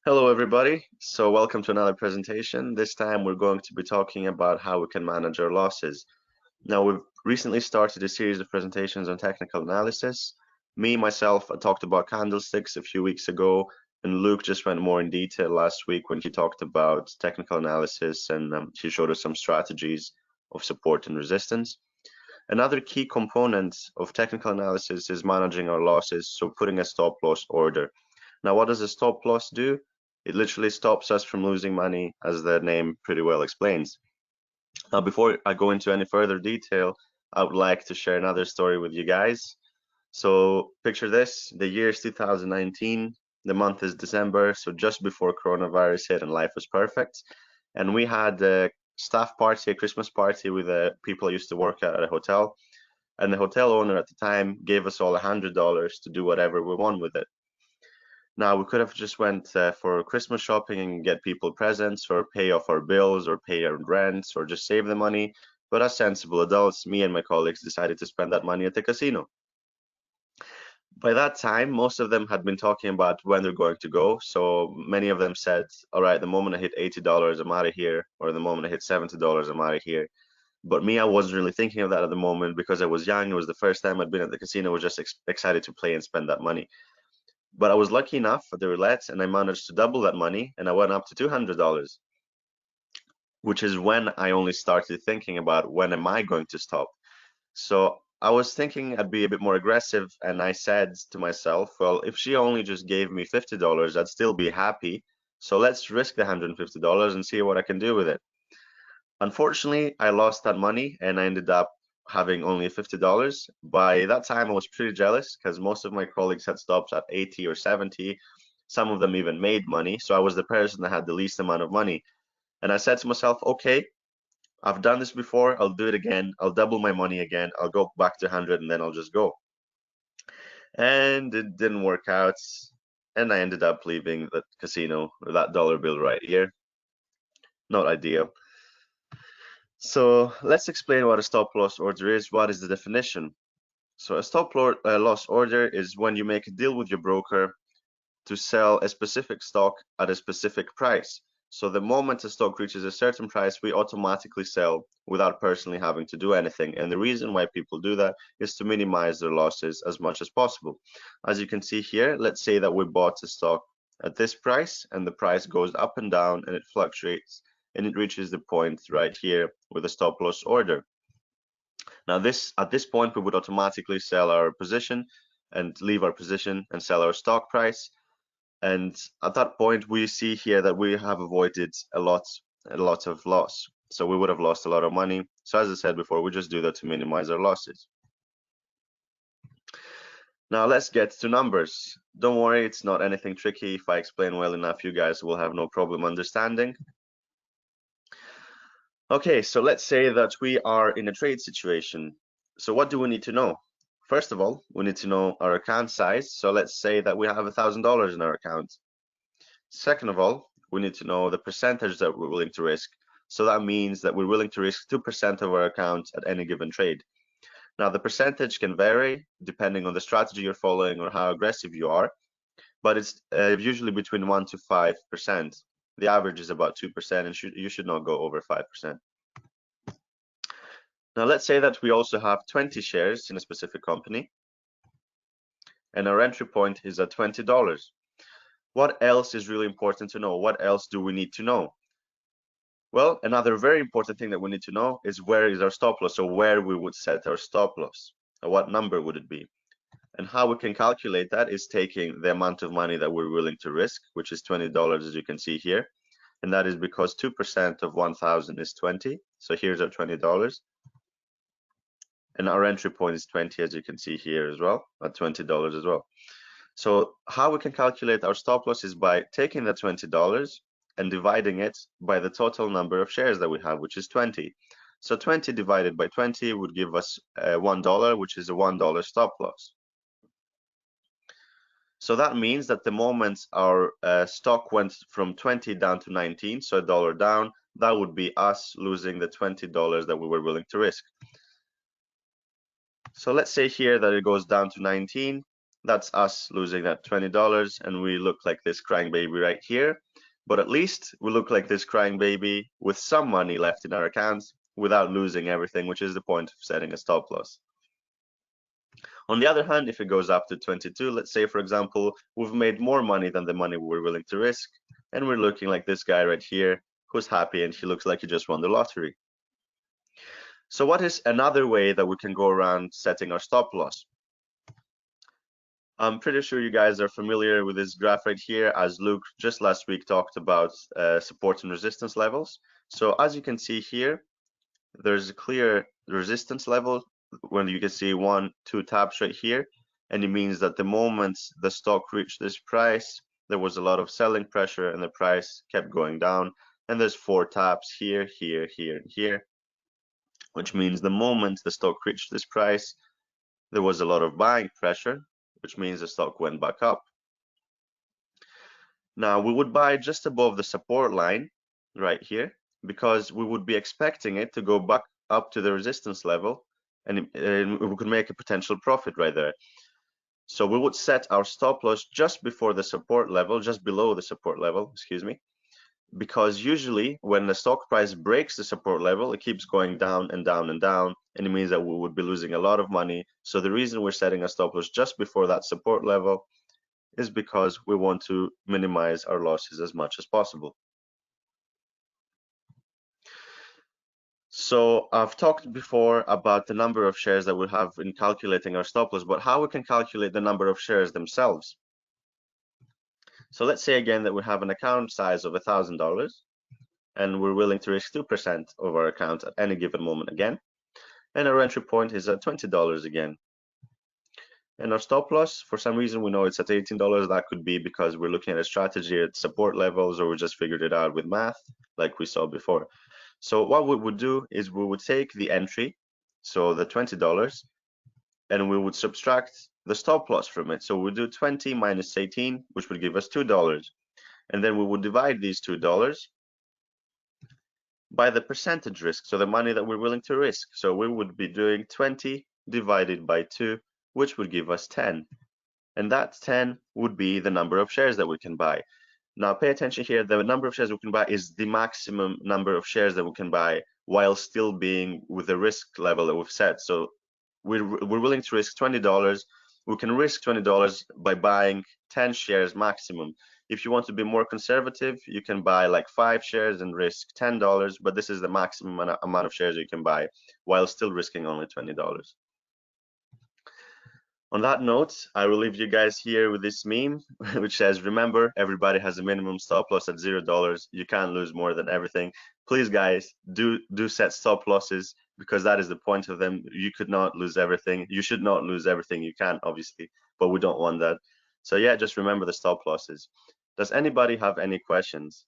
Hello, everybody. So, welcome to another presentation. This time, we're going to be talking about how we can manage our losses. Now, we've recently started a series of presentations on technical analysis. Myself, I talked about candlesticks a few weeks ago, and Luke just went more in detail last week when he talked about technical analysis and he showed us some strategies of support and resistance. Another key component of technical analysis is managing our losses, so putting a stop loss order. Now, what does a stop loss do? It literally stops us from losing money, as the name pretty well explains. Now, before I go into any further detail, I would like to share another story with you guys. So, picture this, the year is 2019, the month is December, so just before coronavirus hit and life was perfect. And we had a staff party, a Christmas party with people I used to work at a hotel. And the hotel owner at the time gave us all $100 to do whatever we want with it. Now, we could have just went for Christmas shopping and get people presents or pay off our bills or pay our rents or just save the money. But as sensible adults, me and my colleagues decided to spend that money at the casino. By that time, most of them had been talking about when they're going to go. So many of them said, all right, the moment I hit $80, I'm out of here, or the moment I hit $70, I'm out of here. But me, I wasn't really thinking of that at the moment because I was young. It was the first time I'd been at the casino. I was just excited to play and spend that money. But I was lucky enough for the roulette and I managed to double that money and I went up to $200, which is when I only started thinking about when am I going to stop. So I was thinking I'd be a bit more aggressive and I said to myself, well, if she only just gave me $50, I'd still be happy. So let's risk the $150 and see what I can do with it. Unfortunately, I lost that money and I ended up having only $50. By that time, I was pretty jealous because most of my colleagues had stopped at 80 or 70. Some of them even made money. So I was the person that had the least amount of money. And I said to myself, okay, I've done this before. I'll do it again. I'll double my money again. I'll go back to 100 and then I'll just go. And it didn't work out. And I ended up leaving the casino with that dollar bill right here. Not ideal. So let's explain what a stop loss order is. What is the definition? So a loss order is when you make a deal with your broker to sell a specific stock at a specific price. So the moment a stock reaches a certain price, we automatically sell without personally having to do anything. And the reason why people do that is to minimize their losses as much as possible. As you can see here, let's say that we bought a stock at this price and the price goes up and down and it fluctuates and it reaches the point right here with a stop loss order. Now at this point, we would automatically sell our position and leave our position and sell our stock price. And at that point, we see here that we have avoided a lot of loss. So we would have lost a lot of money. So as I said before, we just do that to minimize our losses. Now let's get to numbers. Don't worry, it's not anything tricky. If I explain well enough, you guys will have no problem understanding. Okay, so let's say that we are in a trade situation. So what do we need to know? First of all, we need to know our account size. So let's say that we have $1,000 in our account. Second of all, we need to know the percentage that we're willing to risk. So that means that we're willing to risk 2% of our account at any given trade. Now, the percentage can vary depending on the strategy you're following or how aggressive you are, but it's usually between 1 to 5%. The average is about 2%, and you should not go over 5%. Now, let's say that we also have 20 shares in a specific company, and our entry point is at $20. What else is really important to know? What else do we need to know? Well, another very important thing that we need to know is where is our stop loss, so where we would set our stop loss, or what number would it be? And how we can calculate that is taking the amount of money that we're willing to risk, which is $20, as you can see here. And that is because 2% of 1,000 is 20. So here's our $20. And our entry point is 20, as you can see here as well, at $20 as well. So how we can calculate our stop loss is by taking the $20 and dividing it by the total number of shares that we have, which is 20. So 20 divided by 20 would give us $1, which is a $1 stop loss. So that means that the moment our stock went from 20 down to 19, so $1 down, that would be us losing the $20 that we were willing to risk. So let's say here that it goes down to 19. That's us losing that $20, and we look like this crying baby right here. But at least we look like this crying baby with some money left in our accounts without losing everything, which is the point of setting a stop loss. On the other hand, if it goes up to 22, let's say, for example, we've made more money than the money we're willing to risk, and we're looking like this guy right here who's happy and he looks like he just won the lottery. So what is another way that we can go around setting our stop loss? I'm pretty sure you guys are familiar with this graph right here, as Luke just last week talked about support and resistance levels. So as you can see here, there's a clear resistance level when you can see 1, 2 taps right here, and it means that the moment the stock reached this price, there was a lot of selling pressure and the price kept going down. And there's 4 taps here, here, here, and here, which means the moment the stock reached this price, there was a lot of buying pressure, which means the stock went back up. Now we would buy just above the support line right here, because we would be expecting it to go back up to the resistance level, and we could make a potential profit right there. So we would set our stop loss just before the support level, just below the support level, excuse me, because usually when the stock price breaks the support level, it keeps going down and down and down, and it means that we would be losing a lot of money. So the reason we're setting a stop loss just before that support level is because we want to minimize our losses as much as possible. So I've talked before about the number of shares that we have in calculating our stop loss, but how we can calculate the number of shares themselves. So let's say again that we have an account size of $1,000 and we're willing to risk 2% of our account at any given moment again, and our entry point is at $20 again. And our stop loss, for some reason we know it's at $18. That could be because we're looking at a strategy at support levels, or we just figured it out with math like we saw before. So what we would do is we would take the entry, so the $20, and we would subtract the stop loss from it. So we do 20 minus 18, which would give us $2. And then we would divide these $2 by the percentage risk, so the money that we're willing to risk. So we would be doing 20 divided by 2, which would give us 10. And that 10 would be the number of shares that we can buy. Now pay attention here, the number of shares we can buy is the maximum number of shares that we can buy while still being with the risk level that we've set. So we're willing to risk $20. We can risk $20 by buying 10 shares maximum. If you want to be more conservative, you can buy like 5 shares and risk $10, but this is the maximum amount of shares you can buy while still risking only $20. On that note, I will leave you guys here with this meme, which says, remember, everybody has a minimum stop loss at $0. You can't lose more than everything. Please, guys, do set stop losses, because that is the point of them. You could not lose everything. You should not lose everything. You can, obviously, but we don't want that. So yeah, just remember the stop losses. Does anybody have any questions?